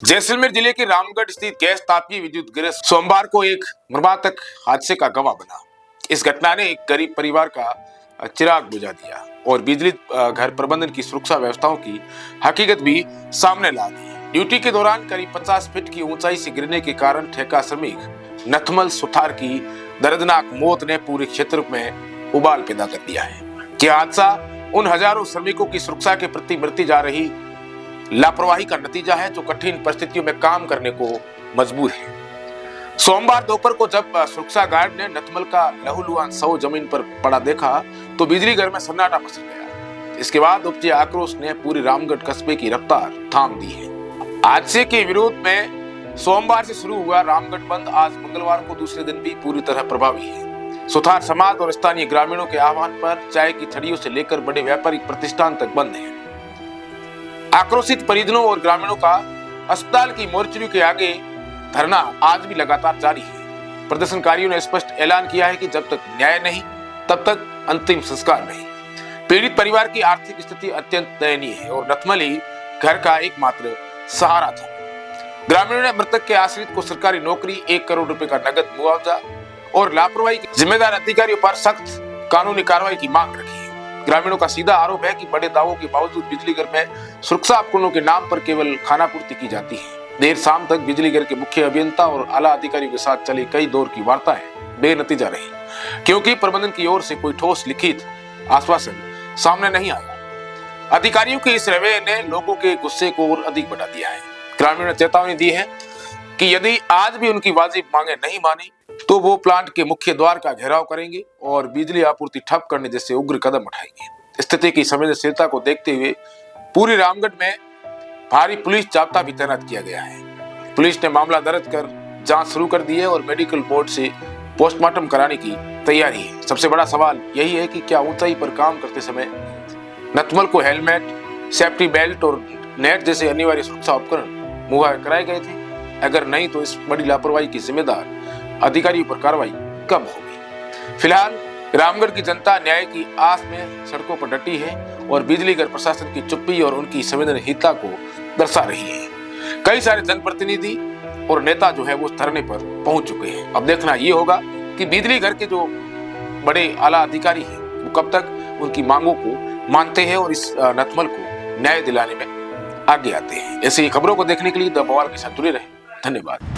जैसलमेर जिले के रामगढ़ स्थित गैस तापीय विद्युत गृह सोमवार को एक मर्मांतक हादसे का गवाह बना। इस घटना ने एक गरीब परिवार का चिराग बुझा दिया और बिजली घर प्रबंधन की सुरक्षा व्यवस्थाओं की हकीकत भी सामने ला दी। ड्यूटी के दौरान करीब 50 फीट की ऊंचाई से गिरने के कारण ठेका श्रमिक नथमल सुथार की दर्दनाक मौत ने पूरे क्षेत्र में उबाल पैदा कर दिया है। यह हादसा उन हजारों श्रमिकों की सुरक्षा के प्रति बरती जा रही लापरवाही का नतीजा है जो कठिन परिस्थितियों में काम करने को मजबूर है। सोमवार दोपहर को जब सुरक्षा गार्ड ने नथमल का लहूलुहान शव जमीन पर पड़ा देखा तो बिजली घर में सन्नाटा पसर गया। इसके बाद उपजे आक्रोश ने पूरी रामगढ़ कस्बे की रफ्तार थाम दी है। हादसे के विरोध में सोमवार से शुरू हुआ रामगढ़ बंद आज मंगलवार को दूसरे दिन भी पूरी तरह प्रभावी है। सुथार समाज और स्थानीय ग्रामीणों के आह्वान पर चाय की छड़ियों से लेकर बड़े व्यापारिक प्रतिष्ठान तक बंद है। आक्रोशित परिजनों और ग्रामीणों का अस्पताल की मोर्चरी के आगे धरना आज भी लगातार जारी है। प्रदर्शनकारियों ने स्पष्ट ऐलान किया है कि जब तक न्याय नहीं तब तक अंतिम संस्कार नहीं। पीड़ित परिवार की आर्थिक स्थिति अत्यंत दयनीय है और नथमल ही घर का एकमात्र सहारा था। ग्रामीणों ने मृतक के आश्रित को सरकारी नौकरी, 1 करोड़ रुपए का नगद मुआवजा और लापरवाही के जिम्मेदार अधिकारियों पर सख्त कानूनी कार्रवाई की मांग रखी है। ग्रामीणों का सीधा आरोप है कि बड़े दावों के बावजूद बिजली घर में सुरक्षा उपकरणों के नाम पर केवल खानापूर्ति की जाती है। देर शाम तक बिजली घर के मुख्य अभियंता और आला अधिकारियों के साथ चली कई दौर की वार्ताएं बेनतीजा रही, क्योंकि प्रबंधन की ओर से कोई ठोस लिखित आश्वासन सामने नहीं आया। अधिकारियों के इस रवैये ने लोगों के गुस्से को और अधिक बढ़ा दिया है। ग्रामीणों ने चेतावनी दी है कि यदि आज भी उनकी वाजिब मांगे नहीं मानी तो वो प्लांट के मुख्य द्वार का घेराव करेंगे और बिजली आपूर्ति ठप करने जैसे उग्र कदम उठाएंगे। स्थिति की संवेदनशीलता को देखते हुए पूरी रामगढ़ में भारी पुलिस जाब्ता भी तैनात किया गया है। पुलिस ने मामला दर्ज कर जांच शुरू कर दी है और मेडिकल बोर्ड से पोस्टमार्टम कराने की तैयारी है। सबसे बड़ा सवाल यही है कि क्या ऊंचाई पर काम करते समय नथमल को हेलमेट, सेफ्टी बेल्ट और नेट जैसे अनिवार्य सुरक्षा उपकरण मुहैया कराए गए थे? अगर नहीं तो इस बड़ी लापरवाही की जिम्मेदार अधिकारियों पर कार्रवाई कब होगी? फिलहाल रामगढ़ की जनता न्याय की आस में सड़कों पर डटी है और बिजली घर प्रशासन की चुप्पी और उनकी संवेदनहीनता को दर्शा रही है। कई सारे जनप्रतिनिधि और नेता जो है वो धरने पर पहुंच चुके हैं। अब देखना ये होगा कि बिजली घर के जो बड़े आला अधिकारी हैं वो कब तक उनकी मांगों को मानते हैं और इस नथमल को न्याय दिलाने में आगे आते हैं। ऐसी खबरों को देखने के लिए द बवाल के साथ जुड़े रहें। धन्यवाद।